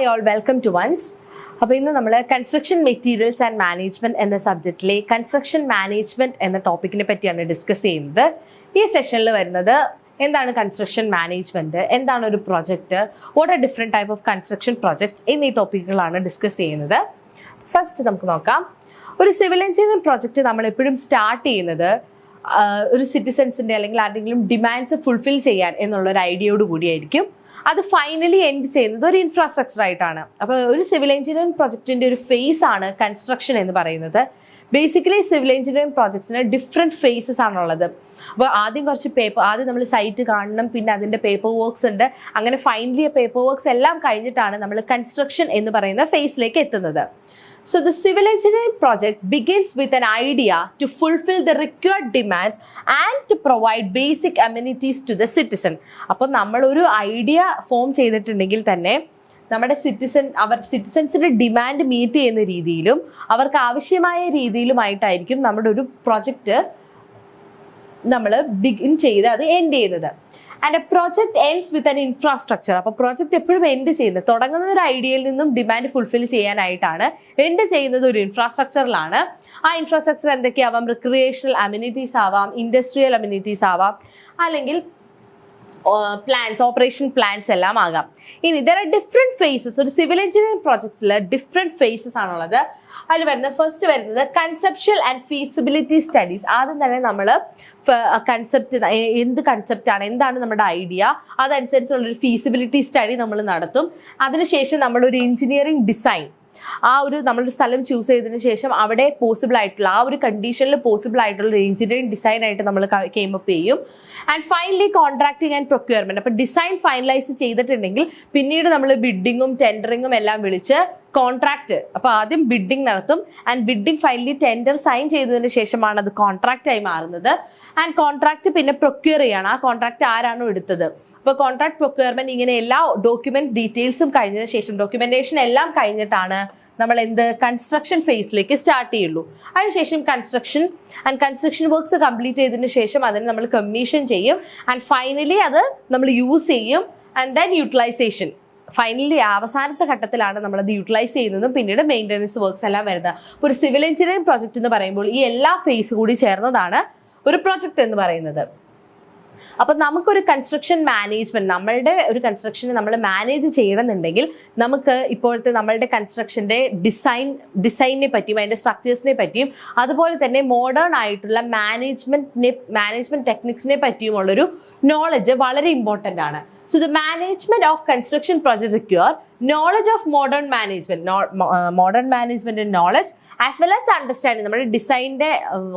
Hi all, welcome to ones. അപ്പോൾ ഇന്ന് നമ്മൾ കൺസ്ട്രക്ഷൻ മെറ്റീരിയൽസ് ആൻഡ് മാനേജ്മെന്റ് എന്ന സബ്ജക്റ്റിലെ കൺസ്ട്രക്ഷൻ മാനേജ്മെന്റ് എന്ന ടോപ്പിക്കിനെ പറ്റിയാണ് ഡിസ്കസ് ചെയ്യുന്നത്. ഈ സെഷനിൽ വരുന്നത് എന്താണ് കൺസ്ട്രക്ഷൻ മാനേജ്മെന്റ്, എന്താണ് ഒരു project, what are different type of construction projects എന്നീ ടോപ്പിക്കുകളാണ് ഡിസ്കസ് ചെയ്യുന്നത്. ഫസ്റ്റ് നമുക്ക് നോക്കാം. ഒരു സിവിൽ എഞ്ചിനീയറിംഗ് പ്രൊജക്ട് നമ്മൾ എപ്പോഴും സ്റ്റാർട്ട് ചെയ്യുന്നത് ഒരു സിറ്റിസൺസിൻ്റെ അല്ലെങ്കിൽ ആരുടെങ്കിലും ഡിമാൻഡ്സ് ഫുൾഫിൽ ചെയ്യാൻ എന്നുള്ള ഒരു ഐഡിയയോട് കൂടിയായിരിക്കും. അത് ഫൈനലി എൻഡ് ചെയ്യുന്നത് ഒരു ഇൻഫ്രാസ്ട്രക്ചർ ആയിട്ടാണ്. അപ്പോൾ ഒരു സിവിൽ എഞ്ചിനീയറിംഗ് പ്രൊജക്റ്റിൻ്റെ ഒരു ഫേസ് ആണ് കൺസ്ട്രക്ഷൻ എന്ന് പറയുന്നത്. ബേസിക്കലി സിവിൽ എഞ്ചിനീയറിംഗ് പ്രൊജക്ട്സിന് ഡിഫറെൻറ്റ് ഫേസസ് ആണുള്ളത്. അപ്പോൾ ആദ്യം നമ്മൾ സൈറ്റ് കാണണം, പിന്നെ അതിൻ്റെ പേപ്പർ വർക്ക്സ് ഉണ്ട്. അങ്ങനെ ഫൈനലി പേപ്പർ വർക്ക്സ് എല്ലാം കഴിഞ്ഞിട്ടാണ് നമ്മൾ കൺസ്ട്രക്ഷൻ എന്ന് പറയുന്ന ഫേസിലേക്ക് എത്തുന്നത്. So the civil engineering project begins with an idea to fulfill the required demands and to provide basic amenities to the citizen. അപ്പോൾ നമ്മൾ ഒരു ഐഡിയ ഫോം ചെയ്തിട്ടുണ്ടെങ്കിൽ തന്നെ നമ്മുടെ സിറ്റിസൻസിന്റെ ഡിമാൻഡ് മീറ്റ് ചെയ്യുന്ന രീതിയിലും അവർക്ക് ആവശ്യമായ രീതിയിലുമായിട്ടായിരിക്കും നമ്മുടെ ഒരു പ്രൊജക്റ്റ് നമ്മൾ ബിഗിൻ ചെയ്ത് അത് എൻഡ് ചെയ്യുന്നത്. And A project ends with an infrastructure. അപ്പോൾ പ്രോജക്റ്റ് എപ്പോഴും എൻഡ് ചെയ്യുന്നത് തുടങ്ങുന്ന ഒരു ഐഡിയയിൽ നിന്നും ഡിമാൻഡ് ഫുൾഫിൽ ചെയ്യാനായിട്ടാണ്. എൻഡ് ചെയ്യുന്നത് ഒരു ഇൻഫ്രാസ്ട്രക്ചറിലാണ്. ആ ഇൻഫ്രാസ്ട്രക്ചർ എന്തൊക്കെയാവാം? റിക്രിയേഷണൽ അമ്യൂണിറ്റീസ് ആവാം, ഇൻഡസ്ട്രിയൽ അമ്യൂണിറ്റീസ് ആവാം, അല്ലെങ്കിൽ പ്ലാൻസ്, ഓപ്പറേഷൻ പ്ലാൻസ് എല്ലാം ആകാം. ഇനി ദർ ആർ ഡിഫറെൻറ്റ് ഫേസസ്. ഒരു സിവിൽ എഞ്ചിനീയറിംഗ് പ്രോജക്ട്സിൽ ഡിഫറെൻറ്റ് ഫേസസ് ആണുള്ളത്. അതിൽ ഫസ്റ്റ് വരുന്നത് കൺസെപ്ച്വൽ ആൻഡ് ഫീസിബിലിറ്റി സ്റ്റഡീസ്. ആദ്യം തന്നെ നമ്മൾ കൺസെപ്റ്റ്, എന്ത് കൺസെപ്റ്റാണ്, എന്താണ് നമ്മുടെ ഐഡിയ, അതനുസരിച്ചുള്ളൊരു ഫീസിബിലിറ്റി സ്റ്റഡി നമ്മൾ നടത്തും. അതിനുശേഷം നമ്മളൊരു എഞ്ചിനീയറിംഗ് ഡിസൈൻ, നമ്മളൊരു സ്ഥലം ചൂസ് ചെയ്തതിനു ശേഷം അവിടെ പോസിബിൾ ആയിട്ടുള്ള ആ ഒരു കണ്ടീഷനിൽ പോസിബിൾ ആയിട്ടുള്ള ഒരു എഞ്ചിനീയറിംഗ് ഡിസൈൻ ആയിട്ട് നമ്മൾ കെയിം അപ്പ് ചെയ്യും. And finally contracting and procurement. അപ്പോൾ ഡിസൈൻ ഫൈനലൈസ് ചെയ്തിട്ടുണ്ടെങ്കിൽ പിന്നീട് നമ്മൾ ബിഡിങ്ങും ടെൻഡറിങ്ങും എല്ലാം വിളിച്ച് കോൺട്രാക്ട്, അപ്പോൾ ആദ്യം ബിഡിങ് നടത്തും. And bidding finally tender sign ചെയ്തതിന് ശേഷമാണ് അത് കോൺട്രാക്ട് ആയി മാറുന്നത്. ആൻഡ് കോൺട്രാക്ട് പിന്നെ പ്രൊക്യൂർ ചെയ്യണം. ആ കോൺട്രാക്ട് ആരാണോ എടുത്തത്. അപ്പോൾ കോൺട്രാക്ട് പ്രൊക്യൂർമെന്റ് ഇങ്ങനെ എല്ലാ ഡോക്യുമെന്റ് ഡീറ്റെയിൽസും കഴിഞ്ഞതിന് ശേഷം, ഡോക്യുമെന്റേഷൻ എല്ലാം കഴിഞ്ഞിട്ടാണ് നമ്മൾ കൺസ്ട്രക്ഷൻ ഫേസിലേക്ക് സ്റ്റാർട്ട് ചെയ്യുള്ളൂ. അതിനുശേഷം കൺസ്ട്രക്ഷൻ വർക്ക്സ് കംപ്ലീറ്റ് ചെയ്തതിന് ശേഷം അതിന് നമ്മൾ കമ്മീഷൻ ചെയ്യും. ആൻഡ് ഫൈനലി അത് നമ്മൾ യൂസ് ചെയ്യും. And then utilisation. ഫൈനലി അവസാനത്തെ ഘട്ടത്തിലാണ് നമ്മളത് യൂട്ടിലൈസ് ചെയ്യുന്നതും പിന്നീട് മെയിൻ്റനൻസ് വർക്ക്സ് എല്ലാം വരുന്നത്. അപ്പോൾ ഒരു സിവിൽ എഞ്ചിനീയറിംഗ് പ്രോജക്റ്റ് എന്ന് പറയുമ്പോൾ ഈ എല്ലാ ഫേസ് കൂടി ചേർന്നതാണ് ഒരു പ്രോജക്റ്റ് എന്ന് പറയുന്നത്. അപ്പൊ നമുക്കൊരു കൺസ്ട്രക്ഷൻ മാനേജ്മെന്റ്, നമ്മളുടെ ഒരു കൺസ്ട്രക്ഷനെ നമ്മൾ മാനേജ് ചെയ്യണമെന്നുണ്ടെങ്കിൽ നമുക്ക് ഇപ്പോഴത്തെ നമ്മളുടെ കൺസ്ട്രക്ഷന്റെ ഡിസൈനിനെ പറ്റിയും അതിന്റെ സ്ട്രക്ചേഴ്സിനെ പറ്റിയും അതുപോലെ തന്നെ മോഡേൺ ആയിട്ടുള്ള മാനേജ്മെന്റ് ടെക്നിക്സിനെ പറ്റിയുമുള്ളൊരു നോളജ് വളരെ ഇമ്പോർട്ടൻ്റ് ആണ്. So the management of construction project require knowledge of modern management knowledge as well as understanding. നമ്മുടെ ഡിസൈനിന്റെ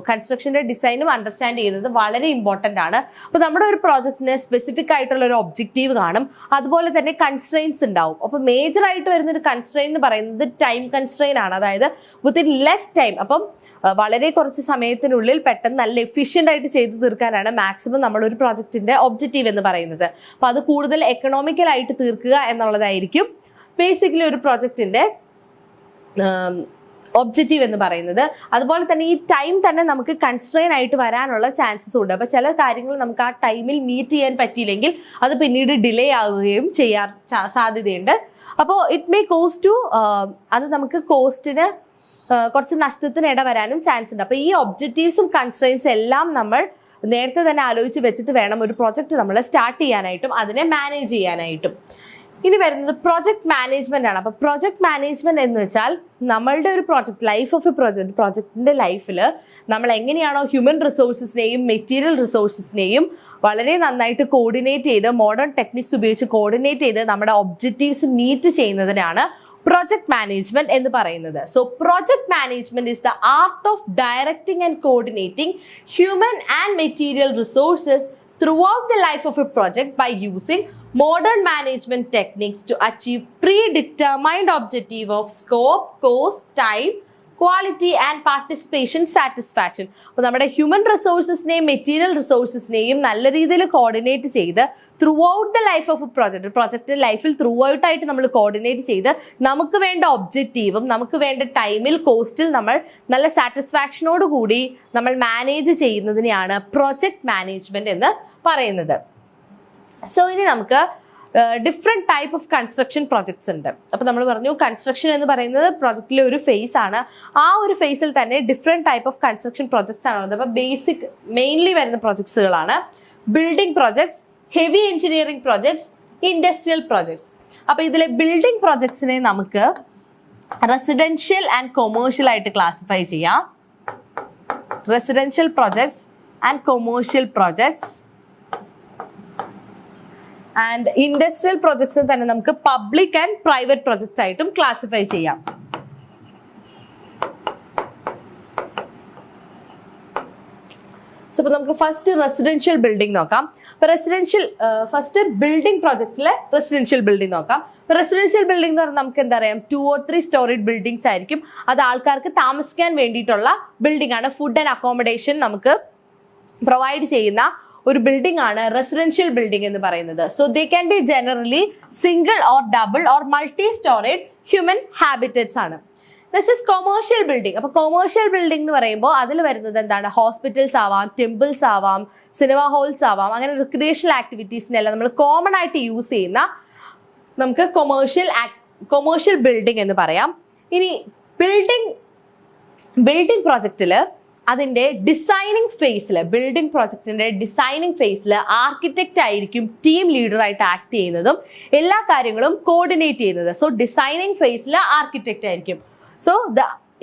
കൺസ്ട്രക്ഷന്റെ ഡിസൈനും അണ്ടർസ്റ്റാൻഡ് ചെയ്യുന്നത് വളരെ ഇമ്പോർട്ടൻ്റ് ആണ്. അപ്പോൾ നമ്മുടെ ഒരു പ്രോജക്റ്റിന് സ്പെസിഫിക് ആയിട്ടുള്ള ഒരു ഒബ്ജക്റ്റീവ് കാണും, അതുപോലെ തന്നെ കൺസ്ട്രെയിൻസ് ഉണ്ടാവും. അപ്പോൾ മേജർ ആയിട്ട് വരുന്ന ഒരു കൺസ്ട്രെയിൻ എന്ന് പറയുന്നത് ടൈം കൺസ്ട്രെയിൻ ആണ്. അതായത് വിത്തിൻ ലെസ് ടൈം, അപ്പം വളരെ കുറച്ച് സമയത്തിനുള്ളിൽ പെട്ടെന്ന് നല്ല എഫിഷ്യൻ്റ് ആയിട്ട് ചെയ്തു തീർക്കാനാണ് മാക്സിമം നമ്മളൊരു പ്രോജക്റ്റിന്റെ ഒബ്ജക്റ്റീവ് എന്ന് പറയുന്നത്. അപ്പോൾ അത് കൂടുതൽ എക്കണോമിക്കൽ ആയിട്ട് തീർക്കുക എന്നുള്ളതായിരിക്കും ബേസിക്കലി ഒരു പ്രോജക്റ്റിന്റെ ഒബ്ജക്റ്റീവ് എന്ന് പറയുന്നത്. അതുപോലെ തന്നെ ഈ ടൈം തന്നെ നമുക്ക് കൺസ്ട്രെയിൻ ആയിട്ട് വരാനുള്ള ചാൻസസ് ഉണ്ട്. അപ്പോൾ ചില കാര്യങ്ങൾ നമുക്ക് ആ ടൈമിൽ മീറ്റ് ചെയ്യാൻ പറ്റിയില്ലെങ്കിൽ അത് പിന്നീട് ഡിലേ ആവുകയും ചെയ്യാൻ സാധ്യതയുണ്ട്. അപ്പോൾ ഇറ്റ് മേ കോസ്റ്റ് അത് നമുക്ക് കോസ്റ്റിന് കുറച്ച് നഷ്ടത്തിന് ഇടവരാനും ചാൻസ് ഉണ്ട്. അപ്പോൾ ഈ ഒബ്ജക്റ്റീവ്സും കൺസ്ട്രെയിൻസും എല്ലാം നമ്മൾ നേരത്തെ തന്നെ ആലോചിച്ച് വെച്ചിട്ട് വേണം ഒരു പ്രോജക്റ്റ് നമ്മൾ സ്റ്റാർട്ട് ചെയ്യാനായിട്ടും അതിനെ മാനേജ് ചെയ്യാനായിട്ടും. ഇനി വരുന്നത് പ്രൊജക്ട് മാനേജ്മെന്റ് ആണ്. അപ്പോൾ പ്രൊജക്ട് മാനേജ്മെന്റ് എന്ന് വെച്ചാൽ നമ്മളുടെ ഒരു ലൈഫ് ഓഫ് എ പ്രോജക്റ്റിന്റെ ലൈഫിൽ നമ്മൾ എങ്ങനെയാണോ ഹ്യൂമൻ റിസോഴ്സസിനെയും മെറ്റീരിയൽ റിസോഴ്സസിനെയും വളരെ നന്നായിട്ട് കോർഡിനേറ്റ് ചെയ്ത് മോഡേൺ ടെക്നിക്സ് ഉപയോഗിച്ച് കോർഡിനേറ്റ് ചെയ്ത് നമ്മുടെ ഒബ്ജക്റ്റീവ്സ് മീറ്റ് ചെയ്യുന്നതിനാണ് പ്രൊജക്ട് മാനേജ്മെന്റ് എന്ന് പറയുന്നത്. So project management is the art of directing and coordinating human and material resources throughout the life of a project by using modern management techniques to achieve predetermined objective of scope, cost, time, quality and participation satisfaction. അപ്പോൾ നമ്മുടെ human റിസോഴ്സസിനെയും material റിസോഴ്സസിനെയും നല്ല രീതിയിൽ coordinate ചെയ്ത് through out the life of A project ലൈഫിൽ through ഔട്ടായിട്ട് നമ്മൾ coordinate ചെയ്ത് നമുക്ക് വേണ്ട ഒബ്ജക്റ്റീവും നമുക്ക് വേണ്ട ടൈമിൽ കോസ്റ്റിൽ നമ്മൾ നല്ല സാറ്റിസ്ഫാക്ഷനോട് കൂടി നമ്മൾ മാനേജ് ചെയ്യുന്നതിനെയാണ് പ്രൊജക്ട് മാനേജ്മെന്റ് എന്ന് പറയുന്നത്. സോ ഇനി നമുക്ക് different type of construction projects ഉണ്ട്. അപ്പോൾ നമ്മൾ പറഞ്ഞു കൺസ്ട്രക്ഷൻ എന്ന് പറയുന്നത് പ്രോജക്റ്റിലെ ഒരു ഫേസ് ആണ്. ആ ഒരു ഫേസിൽ തന്നെ different type of construction projects ആണുള്ളത്. അപ്പോൾ ബേസിക് മെയിൻലി വരുന്ന പ്രോജക്ട്സുകളാണ് building projects, heavy engineering projects, industrial projects. അപ്പോൾ ഇതിലെ ബിൽഡിംഗ് പ്രോജക്ട്സിനെ നമുക്ക് റെസിഡൻഷ്യൽ ആൻഡ് കൊമേഴ്ഷ്യൽ ആയിട്ട് ക്ലാസിഫൈ ചെയ്യാം. Residential projects and commercial projects. And industrial projects തന്നെ നമുക്ക് പബ്ലിക് ആൻഡ് പ്രൈവറ്റ് പ്രോജക്ട്സ് ആയിട്ടും ക്ലാസിഫൈ ചെയ്യാം. സോ നമുക്ക് ഫസ്റ്റ് റെസിഡൻഷ്യൽ ബിൽഡിംഗ് നോക്കാം. ഫസ്റ്റ് ബിൽഡിംഗ് പ്രോജക്ട്സിലെ റെസിഡൻഷ്യൽ ബിൽഡിംഗ് നോക്കാം. റെസിഡൻഷ്യൽ ബിൽഡിംഗ് എന്ന് പറഞ്ഞാൽ നമുക്ക് എന്താ പറയാം, 2 or 3 സ്റ്റോറിഡ് ബിൽഡിംഗ്സ് ആയിരിക്കും. അത് ആൾക്കാർക്ക് താമസിക്കാൻ വേണ്ടിയിട്ടുള്ള ബിൽഡിംഗ് ആണ്. ഫുഡ് ആൻഡ് അക്കോമഡേഷൻ നമുക്ക് പ്രൊവൈഡ് ചെയ്യുന്ന ഒരു ബിൽഡിംഗ് ആണ് റെസിഡൻഷ്യൽ ബിൽഡിംഗ് എന്ന് പറയുന്നത്. So they can be generally single or double or multi storage human habitats ആണ്. This is commercial building. അപ്പൊ കൊമേഴ്ഷ്യൽ ബിൽഡിംഗ് എന്ന് പറയുമ്പോൾ അതിൽ വരുന്നത് എന്താണ്, ഹോസ്പിറ്റൽസ് ആവാം, ടെമ്പിൾസ് ആവാം, സിനിമ ഹോൾസ് ആവാം, അങ്ങനെ റിക്രിയേഷണൽ ആക്ടിവിറ്റീസിനെല്ലാം നമ്മൾ കോമൺ ആയിട്ട് യൂസ് ചെയ്യുന്ന നമുക്ക് കൊമേഴ്ഷ്യൽ ബിൽഡിംഗ് എന്ന് പറയാം. ഇനി ബിൽഡിംഗ് പ്രോജക്റ്റിൽ അതിന്റെ ഡിസൈനിങ് ഫേസിൽ ആർക്കിടെക്റ്റ് ആയിരിക്കും ടീം ലീഡർ ആയിട്ട് ആക്ട് ചെയ്യുന്നതും എല്ലാ കാര്യങ്ങളും കോർഡിനേറ്റ് ചെയ്യുന്നത്. സോ ഡിസൈനിങ് ഫേസിൽ ആർക്കിടെക്റ്റ് ആയിരിക്കും. So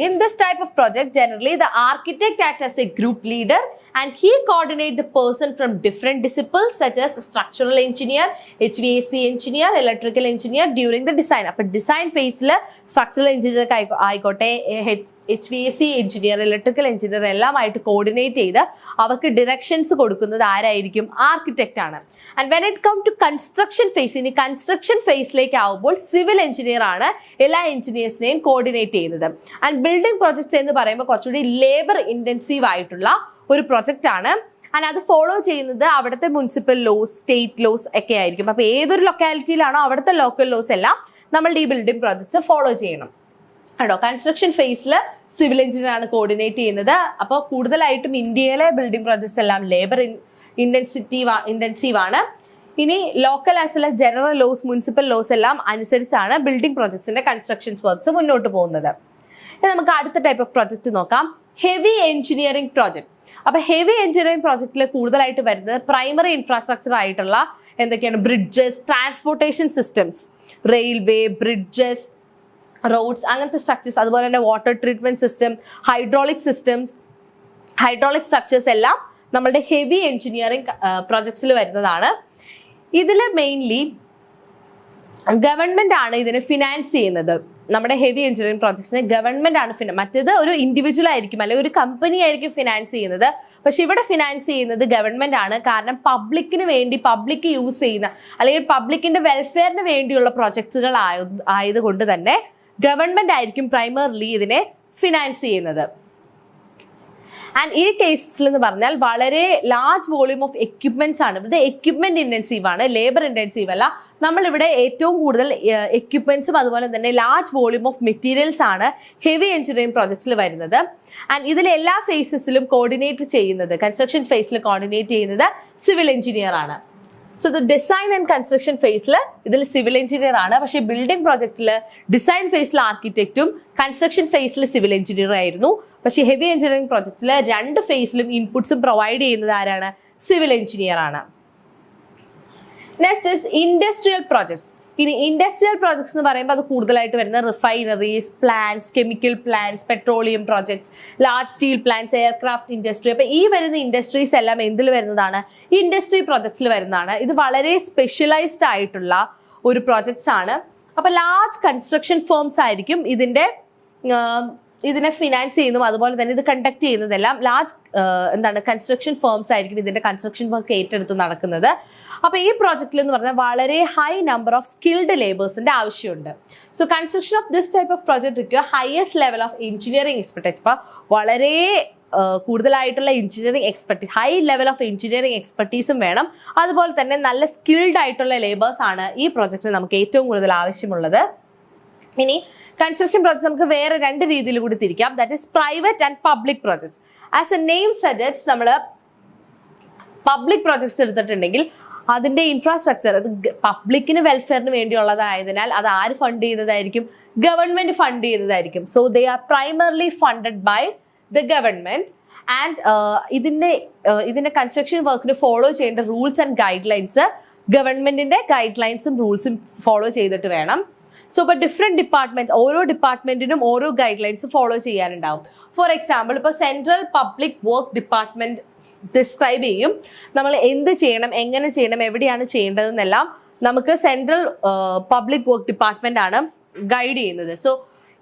in this type of project, generally the architect acts as a group leader and he coordinates the person from different disciplines such as structural engineer, HVAC engineer, electrical engineer during the design. Appo design phase la structural engineer ആയിക്കോട്ടെ, HVAC engineer, electrical engineer എല്ലാമായിട്ട് coordinate ചെയ്ത് അവർക്ക് directions കൊടുക്കുന്നത് ആരായിരിക്കും, architect ആണ്. And when it come to construction phase, ഇനി construction ഫേസിലേക്ക് ആവുമ്പോൾ സിവിൽ എഞ്ചിനീയർ ആണ് എല്ലാ എഞ്ചിനീയേഴ്സിനെയും കോർഡിനേറ്റ് ചെയ്യുന്നത്. ആൻഡ് ബിൽഡിംഗ് പ്രോജക്ട്സ് എന്ന് പറയുമ്പോൾ കുറച്ചുകൂടി ലേബർ ഇന്റൻസീവ് ആയിട്ടുള്ള ഒരു പ്രൊജക്റ്റ് ആണ്. ആൻഡ് അത് ഫോളോ ചെയ്യുന്നത് അവിടുത്തെ മുനിസിപ്പൽ ലോസ്, സ്റ്റേറ്റ് ലോസ് ഒക്കെ ആയിരിക്കും. അപ്പൊ ഏതൊരു ലൊക്കാലിറ്റിയിലാണോ അവിടുത്തെ ലോക്കൽ ലോസ് എല്ലാം നമ്മളുടെ ഈ ബിൽഡിംഗ് പ്രോജക്ട്സ് ഫോളോ ചെയ്യണം കേട്ടോ. കൺസ്ട്രക്ഷൻ ഫേസിൽ സിവിൽ എഞ്ചിനീയർ ആണ് കോർഡിനേറ്റ് ചെയ്യുന്നത്. അപ്പോൾ കൂടുതലായിട്ടും ഇന്ത്യയിലെ ബിൽഡിംഗ് പ്രോജക്ട്സ് എല്ലാം ലേബർ ഇന്റൻസീവ് ആണ്. ഇനി local as well as general laws, municipal laws എല്ലാം അനുസരിച്ചാണ് ബിൽഡിംഗ് പ്രോജക്ട്സിന്റെ കൺസ്ട്രക്ഷൻ വർക്ക്സ് മുന്നോട്ട് പോകുന്നത്. നമുക്ക് അടുത്ത ടൈപ്പ് ഓഫ് പ്രോജക്റ്റ് നോക്കാം, ഹെവി എഞ്ചിനീയറിംഗ് പ്രോജക്ട്. അപ്പൊ ഹെവി എഞ്ചിനീയറിംഗ് പ്രോജക്റ്റിൽ കൂടുതലായിട്ട് വരുന്നത് പ്രൈമറി ഇൻഫ്രാസ്ട്രക്ചർ ആയിട്ടുള്ള എന്തൊക്കെയാണ്, bridges, transportation systems, railway, bridges, roads, അങ്ങനത്തെ സ്ട്രക്ചേഴ്സ്, അതുപോലെ തന്നെ water treatment system, hydraulic structures എല്ലാം നമ്മളുടെ ഹെവി എഞ്ചിനീയറിംഗ് പ്രോജക്ട്സിൽ വരുന്നതാണ്. ഇതിൽ മെയിൻലി ഗവൺമെന്റ് ആണ് ഇതിനെ ഫിനാൻസ് ചെയ്യുന്നത്. നമ്മുടെ ഹെവി എഞ്ചിനീയറിംഗ് പ്രോജക്ട്സിനെ ഗവൺമെന്റ് ആണ് മറ്റേത് ഒരു ഇൻഡിവിജ്വൽ ആയിരിക്കും അല്ലെങ്കിൽ ഒരു കമ്പനി ആയിരിക്കും ഫിനാൻസ് ചെയ്യുന്നത്. പക്ഷെ ഇവിടെ ഫിനാൻസ് ചെയ്യുന്നത് ഗവൺമെന്റ് ആണ്. കാരണം പബ്ലിക് യൂസ് ചെയ്യുന്ന അല്ലെങ്കിൽ പബ്ലിക്കിന്റെ വെൽഫെയറിന് വേണ്ടിയുള്ള പ്രോജക്ട്സുകൾ ആയതുകൊണ്ട് തന്നെ ഗവൺമെന്റ് ആയിരിക്കും പ്രൈമറിലി ഇതിനെ ഫിനാൻസ് ചെയ്യുന്നത്. ആൻഡ് ഈ കേസസിൽ എന്ന് പറഞ്ഞാൽ വളരെ ലാർജ് വോള്യൂം ഓഫ് എക്യുപ്മെന്റ്സ് ആണ്. ഇത് എക്യുപ്മെന്റ് ഇന്റൻസീവ് ആണ്, ലേബർ ഇന്റൻസീവ് അല്ല. നമ്മളിവിടെ ഏറ്റവും കൂടുതൽ എക്യുപ്മെന്റ്സും അതുപോലെ തന്നെ ലാർജ് വോള്യൂം ഓഫ് മെറ്റീരിയൽസ് ആണ് ഹെവി എഞ്ചിനീയറിംഗ് പ്രോജക്ട്സിൽ വരുന്നത്. ആൻഡ് ഇതിൽ എല്ലാ ഫേസസിലും കൺസ്ട്രക്ഷൻ ഫേസിൽ കോർഡിനേറ്റ് ചെയ്യുന്നത് സിവിൽ എഞ്ചിനീയർ ആണ്. സോ ഇത് ഡിസൈൻ ആൻഡ് കൺസ്ട്രക്ഷൻ ഫേസിൽ ഇതിൽ സിവിൽ എഞ്ചിനീയർ ആണ്. പക്ഷേ ബിൽഡിംഗ് പ്രോജക്റ്റിൽ ഡിസൈൻ ഫേസിൽ ആർക്കിടെക്റ്റും കൺസ്ട്രക്ഷൻ ഫേസിൽ സിവിൽ എഞ്ചിനീയർ ആയിരുന്നു. പക്ഷേ ഹെവി എഞ്ചിനീയറിംഗ് പ്രോജക്റ്റിൽ 2 ഫേസിലും ഇൻപുട്സും പ്രൊവൈഡ് ചെയ്യുന്നത് ആരാണ്, സിവിൽ എഞ്ചിനീയർ ആണ്. Next is industrial projects. ഇനി ഇൻഡസ്ട്രിയൽ പ്രോജക്ട്സ് എന്ന് പറയുമ്പോൾ അത് കൂടുതലായിട്ട് വരുന്ന refineries, plants, chemical plants, petroleum projects, large steel plants, aircraft industry. അപ്പൊ ഈ വരുന്ന ഇൻഡസ്ട്രീസ് എല്ലാം എന്തിൽ വരുന്നതാണ്, ഇൻഡസ്ട്രി പ്രോജക്ട്സിൽ വരുന്നതാണ്. ഇത് വളരെ സ്പെഷ്യലൈസ്ഡ് ആയിട്ടുള്ള ഒരു പ്രോജക്ട്സ് ആണ്. അപ്പൊ ലാർജ് കൺസ്ട്രക്ഷൻ ഫേംസ് ആയിരിക്കും ഇതിനെ ഫിനാൻസ് ചെയ്യുന്നതും അതുപോലെ തന്നെ ഇത് കണ്ടക്ട് ചെയ്യുന്നതെല്ലാം ലാർജ് കൺസ്ട്രക്ഷൻ ഫേംസ് ആയിരിക്കും ഇതിന്റെ കൺസ്ട്രക്ഷൻ വർക്ക് ഏറ്റെടുത്ത് നടക്കുന്നത്. അപ്പൊ ഈ പ്രോജക്റ്റിൽ എന്ന് പറഞ്ഞാൽ വളരെ ഹൈ നമ്പർ ഓഫ് സ്കിൽഡ് ലേബേഴ്സിന്റെ ആവശ്യമുണ്ട്. So construction of this type of project require highest level of engineering expertise. അപ്പൊ വളരെ കൂടുതലായിട്ടുള്ള ഹൈ ലെവൽ ഓഫ് എഞ്ചിനീയറിംഗ് എക്സ്പെർട്ടീസും വേണം. അതുപോലെ തന്നെ നല്ല സ്കിൽഡ് ആയിട്ടുള്ള ലേബേഴ്സ് ആണ് ഈ പ്രോജക്റ്റിൽ നമുക്ക് ഏറ്റവും കൂടുതൽ ആവശ്യമുള്ളത്. ഇനി കൺസ്ട്രക്ഷൻ പ്രോജക്ട്സ് നമുക്ക് വേറെ 2 രീതിയിൽ കൂടി തിരിക്കാം. That is private and public projects. As A name suggest നമ്മൾ പബ്ലിക് പ്രോജക്ട്സ് എടുത്തിട്ടുണ്ടെങ്കിൽ അതിന്റെ ഇൻഫ്രാസ്ട്രക്ചർ അത് പബ്ലിക്കിന് വെൽഫെയറിന് വേണ്ടിയുള്ളതായതിനാൽ അത് ആര് ഫണ്ട് ചെയ്യുന്നതായിരിക്കും? ഗവൺമെന്റ് ഫണ്ട് ചെയ്യുന്നതായിരിക്കും. So they are primarily funded by the government. And ഇതിന്റെ കൺസ്ട്രക്ഷൻ വർക്കിന് ഫോളോ ചെയ്യേണ്ട റൂൾസ് ആൻഡ് ഗൈഡ് ലൈൻസ് ഗവൺമെന്റിന്റെ ഗൈഡ് ലൈൻസും റൂൾസും ഫോളോ ചെയ്തിട്ട് വേണം. സോ ഇപ്പോൾ ഡിഫറെന്റ് ഡിപ്പാർട്ട്മെന്റ്, ഓരോ ഡിപ്പാർട്ട്മെന്റിനും ഓരോ ഗൈഡ് ലൈൻസ് ഫോളോ ചെയ്യാനുണ്ടാവും. ഫോർ എക്സാമ്പിൾ ഇപ്പോൾ central public work department describe ചെയ്യും നമ്മൾ എന്ത് ചെയ്യണം, എങ്ങനെ ചെയ്യണം, എവിടെയാണ് ചെയ്യേണ്ടതെന്നെല്ലാം നമുക്ക് സെൻട്രൽ പബ്ലിക് വർക്ക് ഡിപ്പാർട്ട്മെന്റ് ആണ് ഗൈഡ് ചെയ്യുന്നത്. So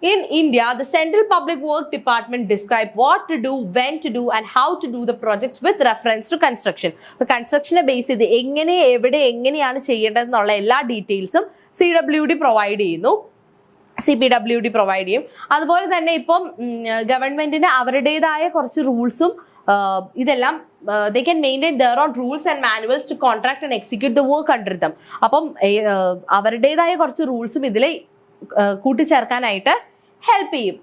in India, the Central Public Work Department describe what to do, when to do and how to do the projects with reference to construction. അപ്പോൾ കൺസ്ട്രക്ഷനെ ബേസ് ചെയ്ത് എങ്ങനെ, എവിടെ, എങ്ങനെയാണ് ചെയ്യേണ്ടതെന്നുള്ള എല്ലാ ഡീറ്റെയിൽസും CWD provide ചെയ്യുന്നു, CPWD പ്രൊവൈഡ് ചെയ്യും. അതുപോലെ തന്നെ ഇപ്പം ഗവൺമെന്റിന് അവരുടേതായ കുറച്ച് റൂൾസും ഇതെല്ലാം they can maintain their own rules and manuals to contract and execute the work under them. അപ്പം അവരുടേതായ കുറച്ച് റൂൾസും ഇതിൽ കൂട്ടിച്ചേർക്കാനായിട്ട് ഹെൽപ്പ് ചെയ്യും.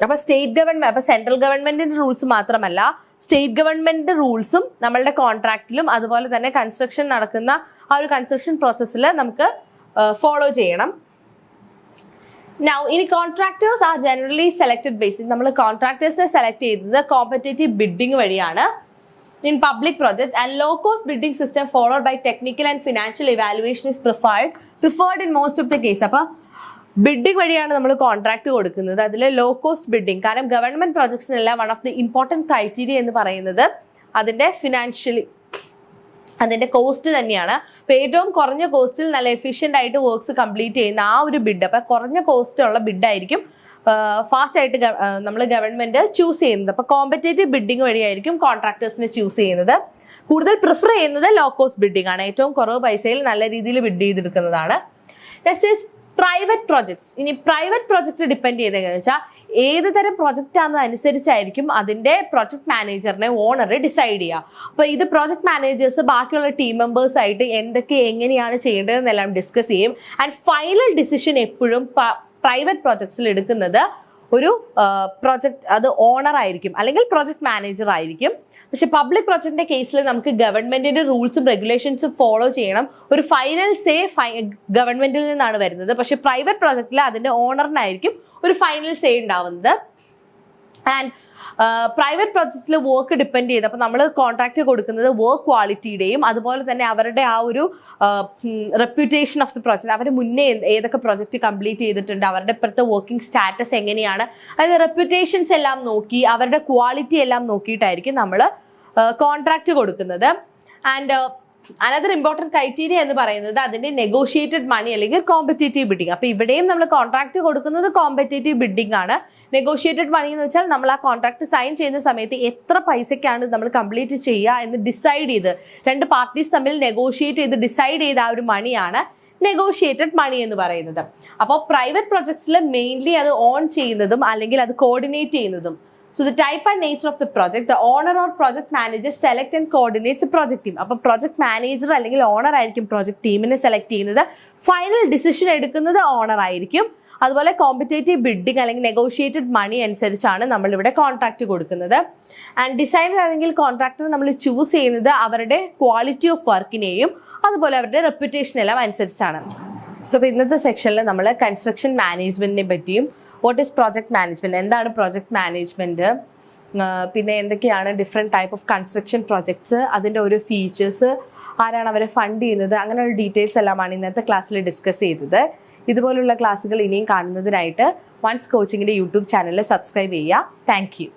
അപ്പൊ സ്റ്റേറ്റ് ഗവൺമെന്റ്, അപ്പൊ സെൻട്രൽ ഗവൺമെന്റിന്റെ റൂൾസ് മാത്രമല്ല സ്റ്റേറ്റ് ഗവൺമെന്റിന്റെ റൂൾസും നമ്മളുടെ കോൺട്രാക്റ്റിലും അതുപോലെ തന്നെ കൺസ്ട്രക്ഷൻ നടക്കുന്ന ആ ഒരു കൺസ്ട്രക്ഷൻ പ്രോസസ്സിൽ നമുക്ക് ഫോളോ ചെയ്യണം. Now, ഇനി contractors are generally selected basis. നമ്മൾ കോൺട്രാക്ടേഴ്സിനെ സെലക്ട് ചെയ്യുന്നത് കോമ്പറ്റേറ്റീവ് ബിഡിംഗ് വഴിയാണ്. In public projects, and low-cost bidding system followed by technical and financial evaluation is preferred in most of the case. അപ്പോൾ bidding വഴിയാണ് നമ്മൾ contract കൊടുക്കുന്നത്. അതിൽ low cost bidding, കാരണം government പ്രോജക്ട്സിനെല്ലാം one of the important criteria എന്ന് പറയുന്നത് അതിന്റെ ഫിനാൻഷ്യലി അതിന്റെ കോസ്റ്റ് തന്നെയാണ്. അപ്പോൾ ഏറ്റവും കുറഞ്ഞ കോസ്റ്റിൽ നല്ല എഫിഷ്യൻ്റ് ആയിട്ട് വർക്ക്സ് കംപ്ലീറ്റ് ചെയ്യുന്ന ആ ഒരു ബിഡ്, അപ്പോൾ കുറഞ്ഞ കോസ്റ്റ് ഉള്ള ബിഡായിരിക്കും ഫാസ്റ്റ് ആയിട്ട് നമ്മൾ ഗവൺമെന്റ് ചൂസ് ചെയ്യുന്നത്. അപ്പോൾ കോമ്പറ്റേറ്റീവ് ബിഡിംഗ് വഴിയായിരിക്കും കോൺട്രാക്ടേഴ്സിനെ ചൂസ് ചെയ്യുന്നത്. കൂടുതൽ പ്രിഫർ ചെയ്യുന്നത് ലോ കോസ്റ്റ് ബിഡിംഗ് ആണ്. ഏറ്റവും കുറവ് പൈസയിൽ നല്ല രീതിയിൽ ബിഡ് ചെയ്തെടുക്കുന്നതാണ്. Next is private projects. ഇനി പ്രൈവറ്റ് പ്രോജക്റ്റ് ഡിപ്പെൻഡ് ചെയ്തെന്ന് വെച്ചാൽ ഏത് തരം പ്രോജക്റ്റ് ആണെന്ന് അനുസരിച്ചായിരിക്കും അതിന്റെ പ്രോജക്ട് മാനേജറിനെ ഓണർ ഡിസൈഡ് ചെയ്യുക. അപ്പോൾ ഇത് പ്രോജക്ട് മാനേജേഴ്സ് ബാക്കിയുള്ള ടീം മെമ്പേഴ്സ് ആയിട്ട് എങ്ങനെയാണ് ചെയ്യേണ്ടതെന്നെല്ലാം ഡിസ്കസ് ചെയ്യും. ആൻഡ് ഫൈനൽ ഡിസിഷൻ എപ്പോഴും പ്രൈവറ്റ് പ്രോജക്ട്സിൽ എടുക്കുന്നത് ഒരു പ്രോജക്ട് അത് ഓണർ ആയിരിക്കും അല്ലെങ്കിൽ പ്രോജക്ട് മാനേജർ ആയിരിക്കും. പക്ഷെ പബ്ലിക് പ്രോജക്റ്റിന്റെ കേസിൽ നമുക്ക് ഗവൺമെന്റിന്റെ റൂൾസും റെഗുലേഷൻസും ഫോളോ ചെയ്യണം. ഒരു ഫൈനൽ സേ ഗവൺമെന്റിൽ നിന്നാണ് വരുന്നത്. പക്ഷെ പ്രൈവറ്റ് പ്രോജക്റ്റിൽ അതിന്റെ ഓണറിനായിരിക്കും ഒരു ഫൈനൽ സേ ഉണ്ടാവുന്നത്. ആൻഡ് പ്രൈവറ്റ് പ്രോജക്ട്സിൽ വർക്ക് ഡിപ്പെൻഡ് ചെയ്ത് അപ്പോൾ നമ്മൾ കോൺട്രാക്ട് കൊടുക്കുന്നത് വർക്ക് ക്വാളിറ്റിയുടെയും അതുപോലെ തന്നെ അവരുടെ ആ ഒരു റെപ്യൂട്ടേഷൻ ഓഫ് ദി പ്രോജക്റ്റ്, അവർ മുന്നേ ഏതൊക്കെ പ്രോജക്റ്റ് കംപ്ലീറ്റ് ചെയ്തിട്ടുണ്ട്, അവരുടെ ഇപ്പോഴത്തെ വർക്കിംഗ് സ്റ്റാറ്റസ് എങ്ങനെയാണ്, അതായത് റെപ്യൂട്ടേഷൻസ് എല്ലാം നോക്കി അവരുടെ ക്വാളിറ്റി എല്ലാം നോക്കിയിട്ടായിരിക്കും നമ്മൾ കോൺട്രാക്ട് കൊടുക്കുന്നത്. ആൻഡ് അനദർ ഇമ്പോർട്ടൻറ്റ് ക്രൈറ്റീരിയ എന്ന് പറയുന്നത് അതിന്റെ നെഗോഷിയേറ്റഡ് മണി അല്ലെങ്കിൽ കോമ്പറ്റേറ്റീവ് ബിഡിംഗ്. അപ്പോൾ ഇവിടെയും നമ്മൾ കോൺട്രാക്ട് കൊടുക്കുന്നത് കോമ്പറ്റേറ്റീവ് ബിഡിംഗ് ആണ്. നെഗോഷിയേറ്റഡ് മണി എന്ന് വെച്ചാൽ നമ്മൾ ആ കോൺട്രാക്ട് സൈൻ ചെയ്യുന്ന സമയത്ത് എത്ര പൈസയ്ക്കാണ് നമ്മൾ കംപ്ലീറ്റ് ചെയ്യുക എന്ന് ഡിസൈഡ് ചെയ്ത് രണ്ട് പാർട്ടീസ് തമ്മിൽ നെഗോഷിയേറ്റ് ചെയ്ത് ഡിസൈഡ് ചെയ്ത ആ ഒരു മണിയാണ് നെഗോഷിയേറ്റഡ് മണി എന്ന് പറയുന്നത്. അപ്പോൾ പ്രൈവറ്റ് പ്രൊജക്ട്സിൽ മെയിൻലി അത് ഓൺ ചെയ്യുന്നതും അല്ലെങ്കിൽ അത് കോർഡിനേറ്റ് ചെയ്യുന്നതും. So the type and nature of the project, the owner or project manager select and coordinates the project team. അപ്പോൾ പ്രൊജക്ട് മാനേജർ അല്ലെങ്കിൽ ഓണർ ആയിരിക്കും പ്രൊജക്ട് ടീമിനെ സെലക്ട് ചെയ്യുന്നത്. ഫൈനൽ ഡിസിഷൻ എടുക്കുന്നത് ഓണർ ആയിരിക്കും. അതുപോലെ കോമ്പറ്റേറ്റീവ് ബിഡിംഗ് അല്ലെങ്കിൽ നെഗോഷിയേറ്റഡ് മണി അനുസരിച്ചാണ് നമ്മളിവിടെ കോൺട്രാക്ട് കൊടുക്കുന്നത്. ആൻഡ് ഡിസൈനർ അല്ലെങ്കിൽ കോൺട്രാക്ടർ നമ്മൾ ചൂസ് ചെയ്യുന്നത് അവരുടെ ക്വാളിറ്റി ഓഫ് വർക്കിനെയും അതുപോലെ അവരുടെ റെപ്യൂട്ടേഷനെല്ലാം അനുസരിച്ചാണ്. സോ അപ്പോൾ ഇന്നത്തെ സെക്ഷനിൽ നമ്മൾ കൺസ്ട്രക്ഷൻ മാനേജ്മെന്റിനെ പറ്റിയും വാട്ട് ഈസ് പ്രോജക്ട് മാനേജ്മെന്റ്, എന്താണ് പ്രോജക്ട് മാനേജ്മെന്റ്, പിന്നെ എന്തൊക്കെയാണ് different type of construction projects, അതിൻ്റെ ഓരോ ഫീച്ചേഴ്സ്, ആരാണ് അവരെ ഫണ്ട് ചെയ്യുന്നത്, അങ്ങനെയുള്ള ഡീറ്റെയിൽസ് എല്ലാമാണ് ഇന്നത്തെ ക്ലാസ്സിൽ ഡിസ്കസ് ചെയ്തത്. ഇതുപോലുള്ള ക്ലാസ്സുകൾ ഇനിയും കാണുന്നതിനായിട്ട് വൺസ് കോച്ചിങ്ങിൻ്റെ യൂട്യൂബ് ചാനൽ സബ്സ്ക്രൈബ് ചെയ്യുക. Thank you.